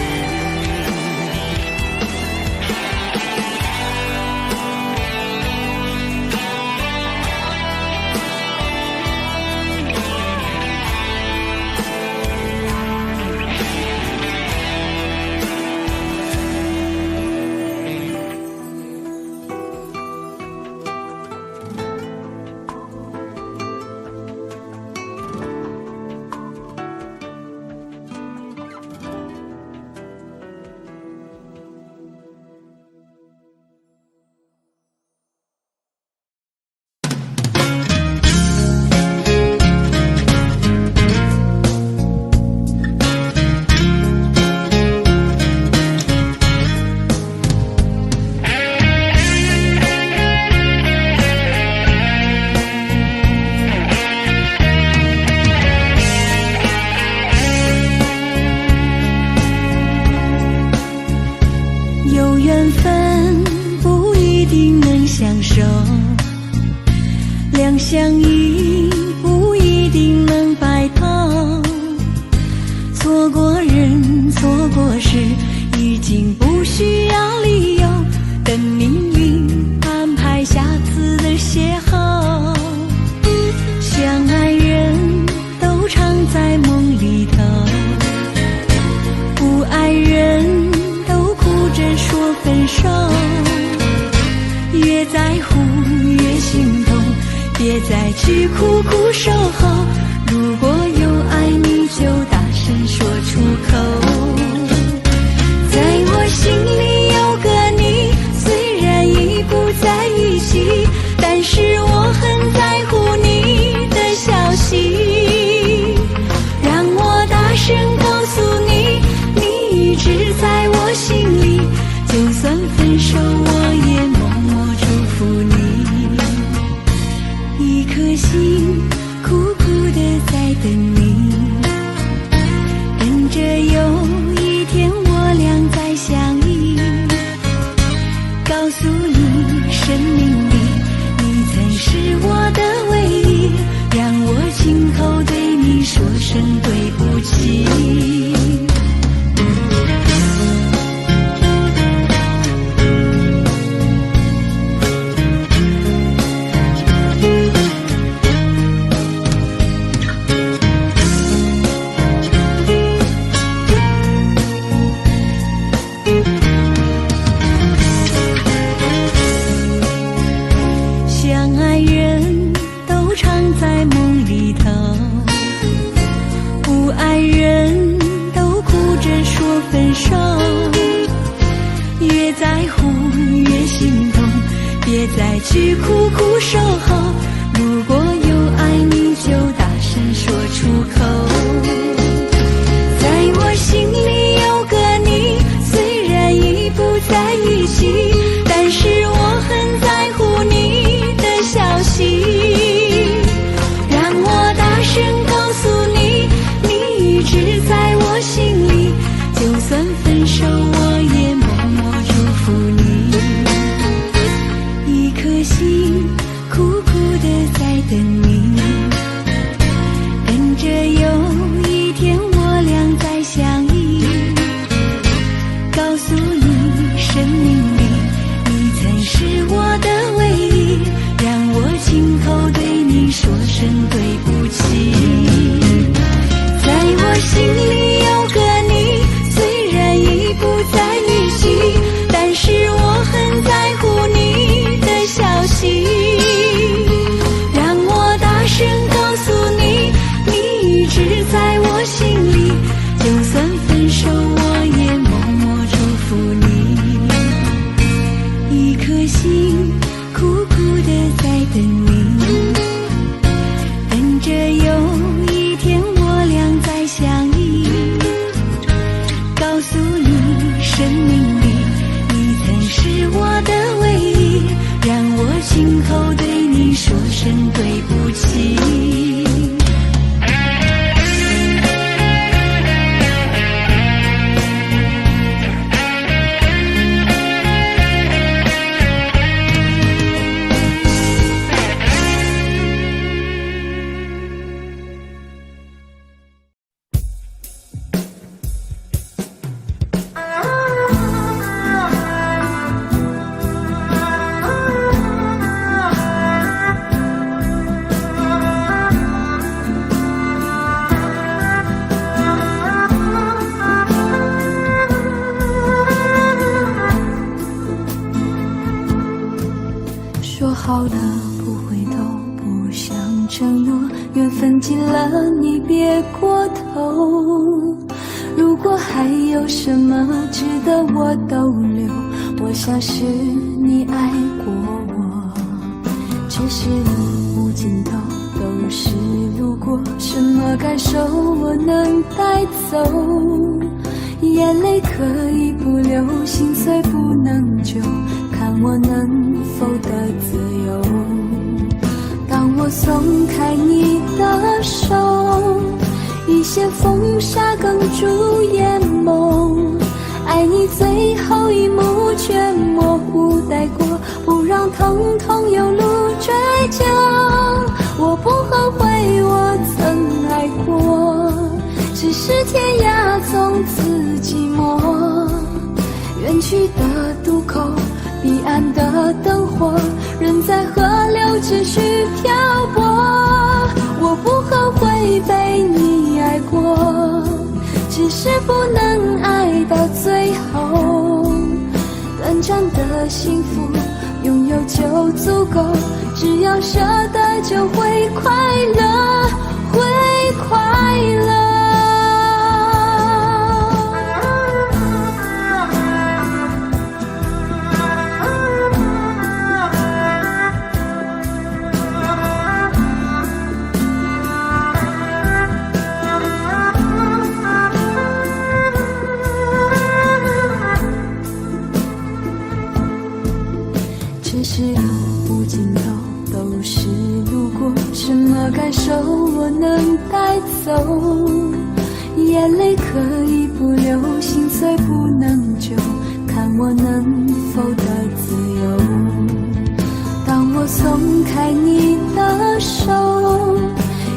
有缘分不一定能相守，两相依不一定能白头。错过人，错过事，已经不需要理由，等命运安排下次的邂逅。相爱人都常在梦里头，不爱人说分手，越在乎越心痛，别再去苦苦守候。如果有爱你就大声说出口。在我心里有个你，虽然已不在一起，但是我很在乎你的消息。让我大声告诉你，你一直在我心里，就算分手我也默默祝福你。一颗心苦苦地在等你，等着有一天我俩再相依。告诉你生命里你曾是我的唯一，让我今后对你说声对不起。相爱人都常在梦里头，不爱人都哭着说分手。越在乎越心痛，别再去苦苦守候。如果有爱你就大声说出口。在我心里有个你，虽然已不在一起，但是我很在乎你的消息。让我大声告诉你，你一直在我心里，就算分手我也默默祝福你。一颗心苦苦地在等你，等着有一天我俩再相依。告诉你生命里你曾是我的唯一，让我今后对你说声对不起。在我心里有个你，虽然已不在一起，但是我很在乎你的消息。让我大声告诉你，你一直在我心里，就算分手我也默默祝福你。一颗心苦苦地在等你，等着有一天我俩再相依。告诉你生命里你曾是我的唯一，让我今后对你说声对不起。说好了不回头，不想承诺，缘分尽了你别过头。如果还有什么值得我逗留，我想是你爱过我。这是路无尽头，都是路过，什么感受我能带走？眼泪可以不流，心碎不能救，看我能否得自由。当我松开你的手，一些风沙哽住眼眸，爱你最后一幕却模糊带过，不让疼痛有路追究。我不后悔我曾爱过，只是天涯从此寂寞。远去的渡口，彼岸的灯火，人在河流只需漂泊。我不后悔被你爱过，只是不能爱到最后。短暂的幸福拥有就足够，只要舍得就会快乐，会快乐。这是路无尽头，都是路过，什么感受我能带走？眼泪可以不流，心碎不能救，看我能否得自由。当我松开你的手，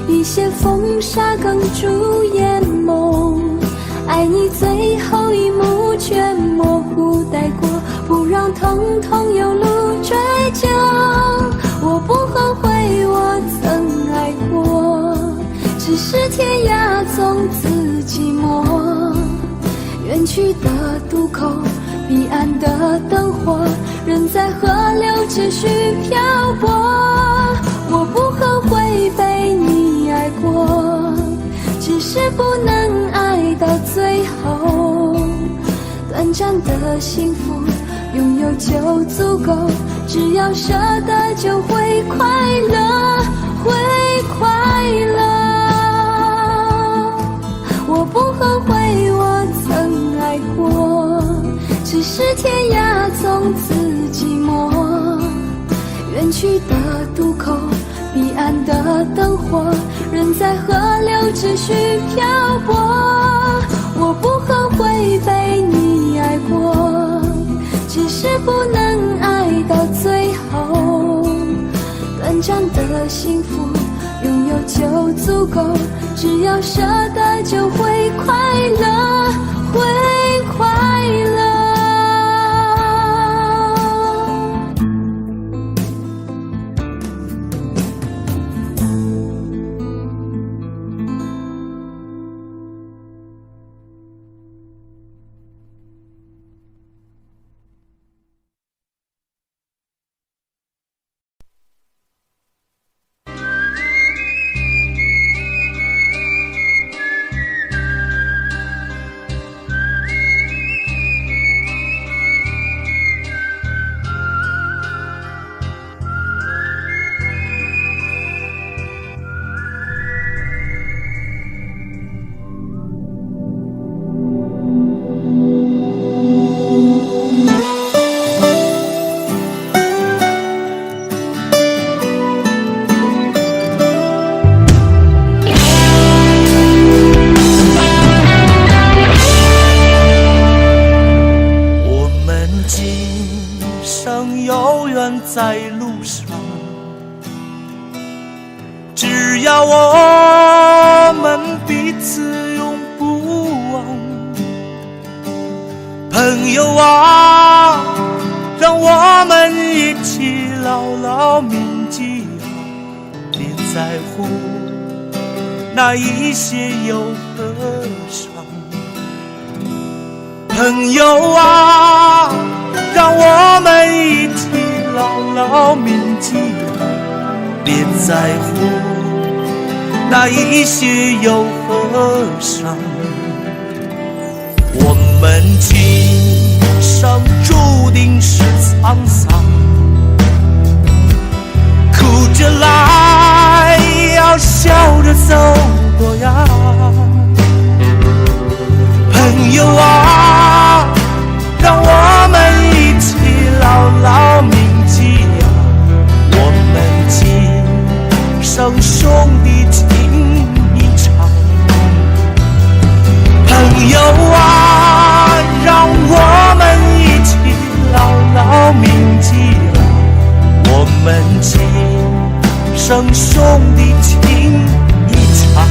一些风沙哽住眼眸，爱你最后一幕却模糊带过，不让疼痛有路追究。我不后悔我曾爱过，只是天涯从此寂寞。远去的渡口，彼岸的灯火，人在河流只需漂泊。我不后悔被你爱过，只是不能爱到最后。短暂的幸福拥有就足够，只要舍得就会快乐，会快乐。我不后悔我曾爱过，只是天涯从此寂寞。远去的渡口，彼岸的灯火，人在河流只需漂泊。我不后悔被你爱过，只是不能爱到最后。短暂的幸福拥有就足够，只要舍得就会快乐，会快乐。在路上，只要我们彼此永不忘。朋友啊，让我们一起牢牢铭记啊，别在乎那一些忧和伤。朋友啊，让我们一起牢牢铭在乎那一些又何伤？我们今生注定是沧桑，哭着来，要笑着走多呀。朋友啊，让我们一起牢牢铭记呀，我们今生兄弟情一场。朋友啊，让我们一起牢牢铭记呀，我们今生兄弟情一场。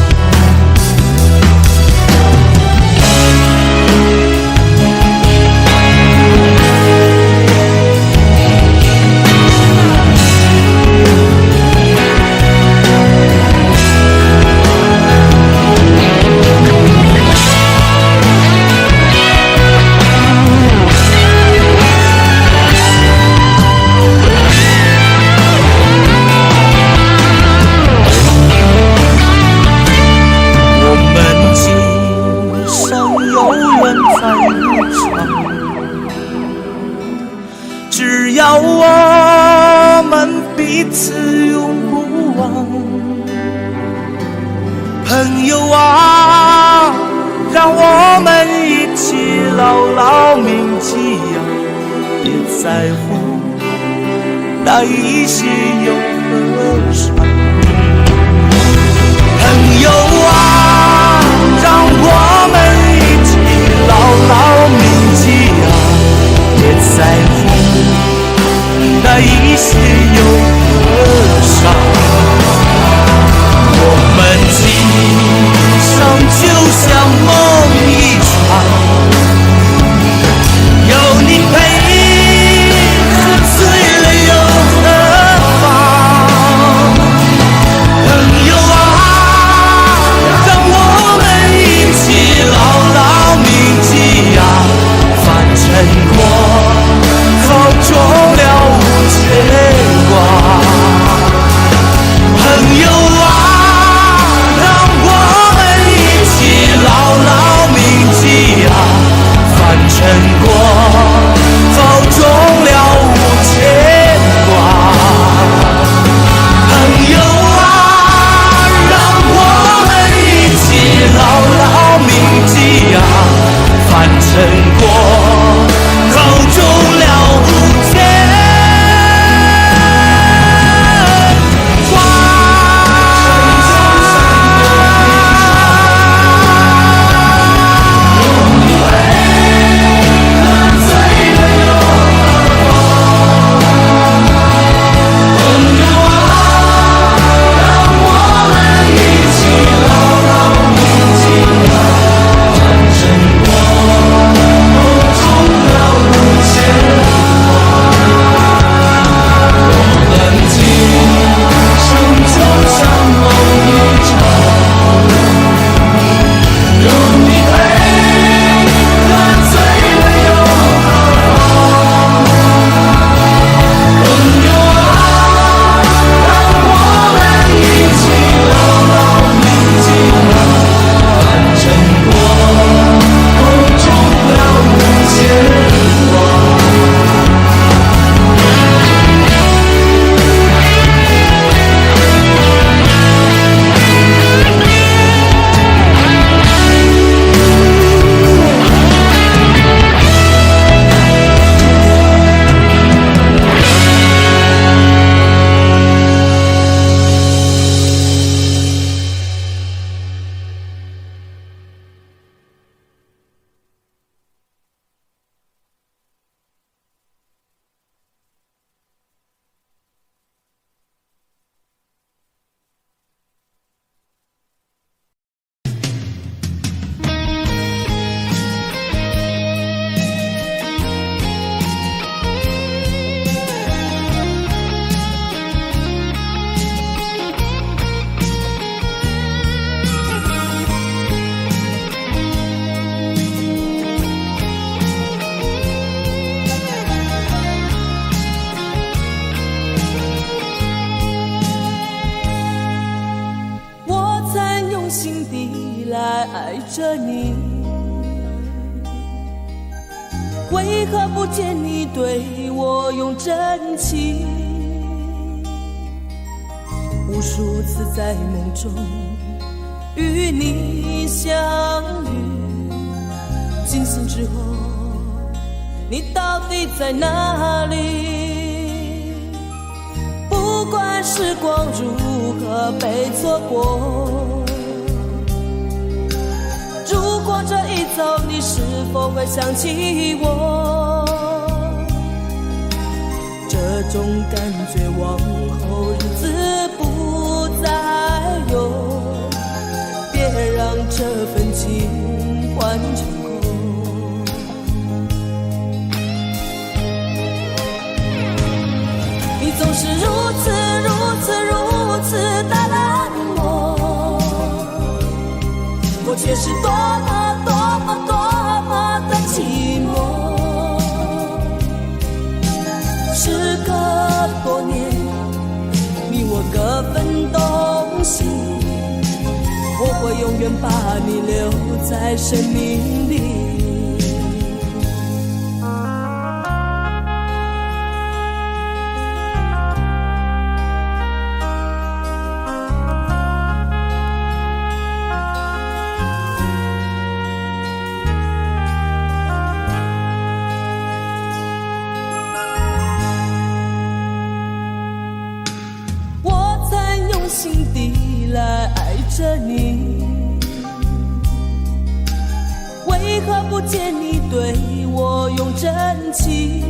只要我们彼此永不忘，朋友啊，让我们一起牢牢铭记呀，别在乎那一些又何伤。朋友啊，让我们一起牢牢铭记呀，别在乎那一些又何伤。我们今生就像梦一场，有你陪，喝醉了又何妨？朋友啊，让我们一起牢牢铭记呀，凡尘过后终了无牵挂。着你，为何不见你对我用真情？无数次在梦中与你相遇，惊醒之后，你到底在哪里？不管时光如何被错过，如果这一走，你是否会想起我？这种感觉往后日子不再有，别让这份情换成空。你总是如此的冷漠，我却是多么的寂寞。时隔多年，你我各分东西，我会永远把你留在生命里。心底来爱着你，为何不见你对我用真情？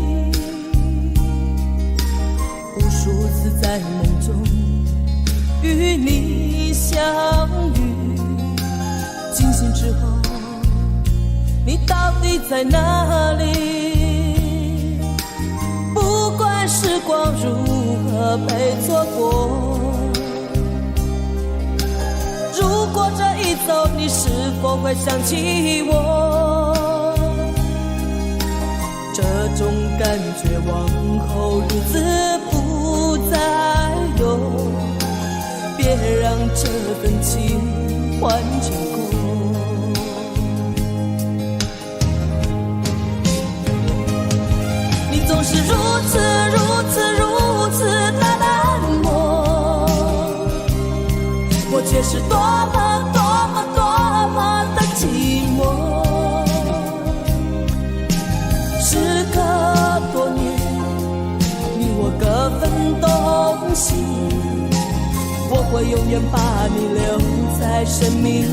无数次在梦中与你相遇，惊醒之后，你到底在哪里？不管时光如何被错过，如果这一走，你是否会想起我？这种感觉往后日子不再有，别让这份情换成空。你总是如此的冷漠，我却是多么的寂寞。时隔多年，你我各分东西，我会永远把你留在生命里。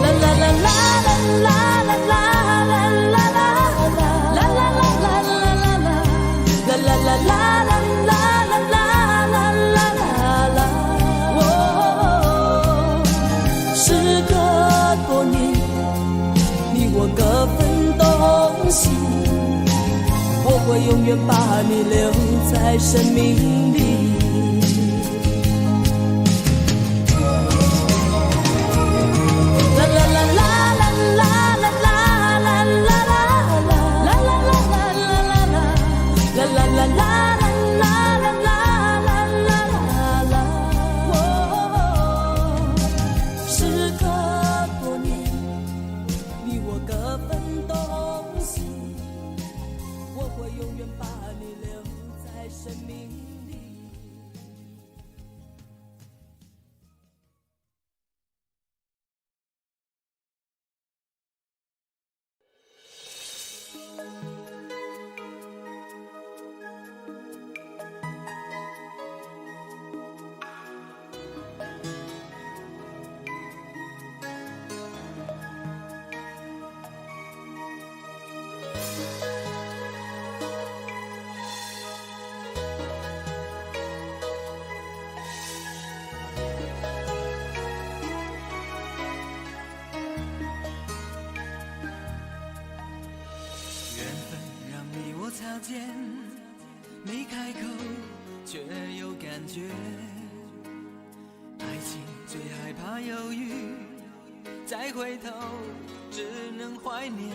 啦啦啦啦啦啦啦啦。时隔多年，你我各分东西，我会永远把你留在生命里。啦啦啦啦啦啦啦啦啦啦啦啦啦。擦肩，没开口却有感觉。爱情最害怕犹豫，再回头只能怀念。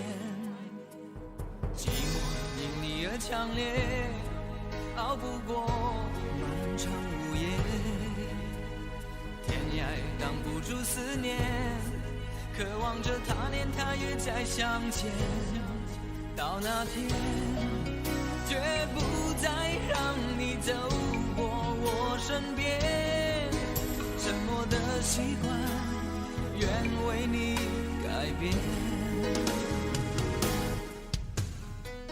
寂寞因你而强烈，熬不过漫长午夜，天涯挡不住思念，渴望着他年他月再相见。到那天，绝不再让你走过我身边，沉默的习惯，愿为你改变。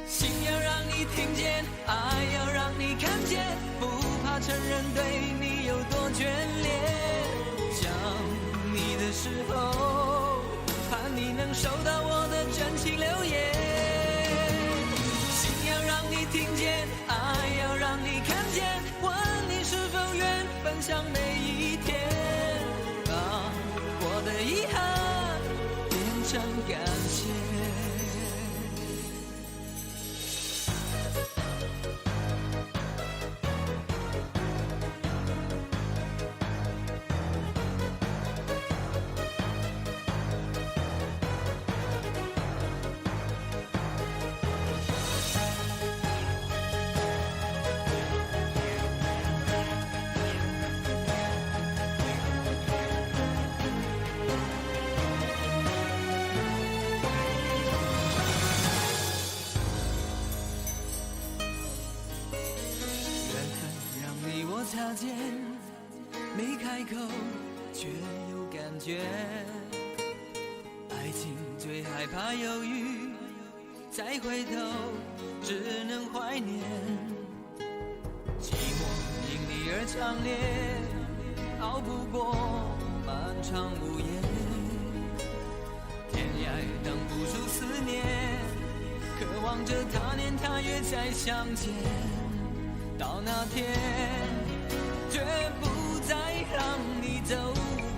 心要让你听见，爱要让你看见，不怕承认对你有多眷恋。想你的时候，盼你能收到我的真情留言。心要让你听见，爱要让你看见，问你是否愿分享每一天，把我的遗憾变成感谢。擦肩，没开口，却有感觉。爱情最害怕犹豫，再回头只能怀念。寂寞因你而强烈，熬不过漫长午夜。天涯挡不住思念，渴望着他年他月再相见。到那天，绝不再让你走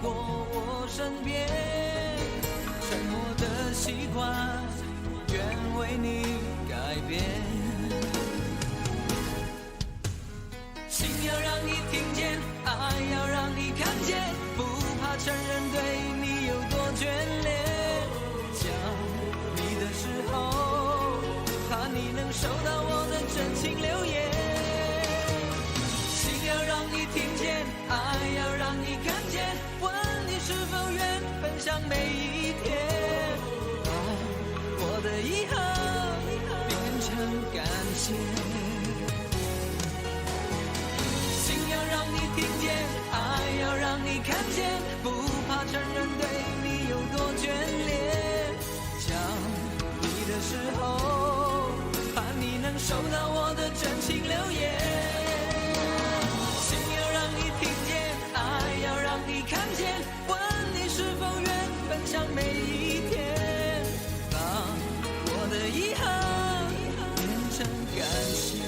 过我身边，沉默的习惯，愿为你改变。心要让你听见，爱要让你看见，不怕承认对你有多眷恋。想你的时候，怕你能收到我的真情留言。要让你听见，爱要让你看见，问你是否愿分享每一天，把我的遗憾变成感谢。心要让你听见，爱要让你看见，不怕承认对你有多眷恋。想你的时候，盼你能收到我的真情留言。你看见，问你是否愿分享每一天，把我的遗憾变成感谢。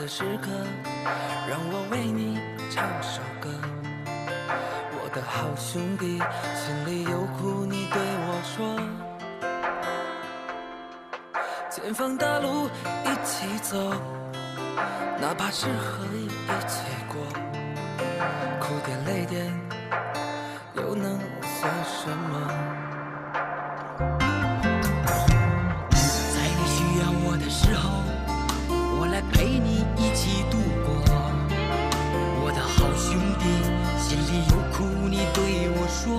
时刻，让我为你唱首歌。我的好兄弟，心里有苦你对我说。前方大路一起走，哪怕是河一起过，哭点泪点又能算什么？在你需要我的时候，我来陪你一起度过。我的好兄弟，心里有苦你对我说。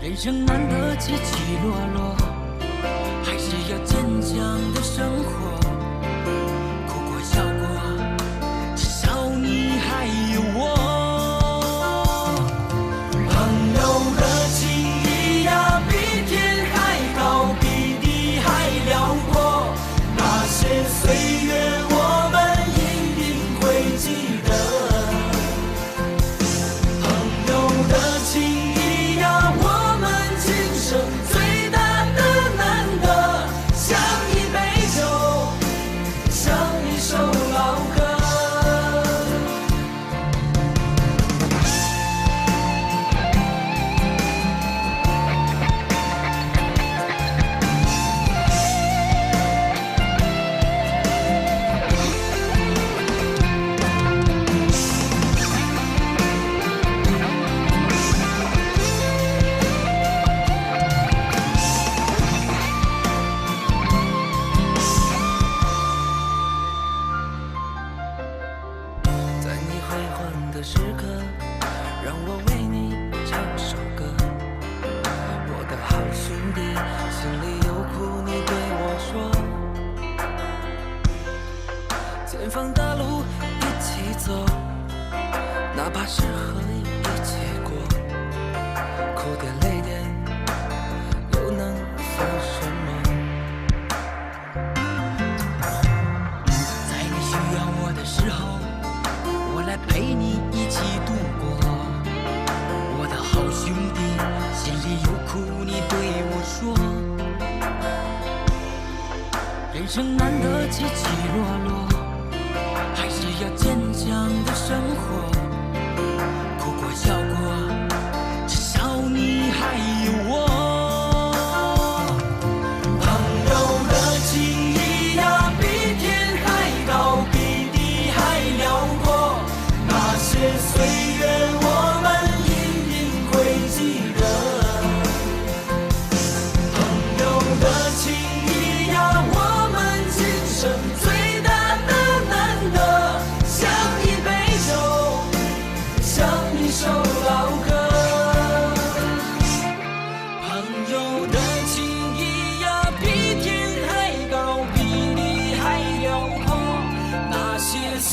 人生难得起起落落，还是要坚强的生活。哭过笑过，至少你还有我。朋友辉煌的时刻，让我为你唱首歌。我的好兄弟，心里有苦你对我说。前方的路一起走，哪怕是和一起过，哭点泪点又能算什么？在你需要我的时候，我来陪你一起度过。我的好兄弟，心里有苦你对我说。人生难得起起落落，还是要坚强的生活。哭过笑过，至少你还有我。朋友的情谊呀，比天还高，比地还辽阔。那些岁月我们一定会记得。朋友的情谊呀，我们今生最大的难得，像一杯酒，像一首老歌。朋友的情谊呀，比天还高，比地还辽阔。那些岁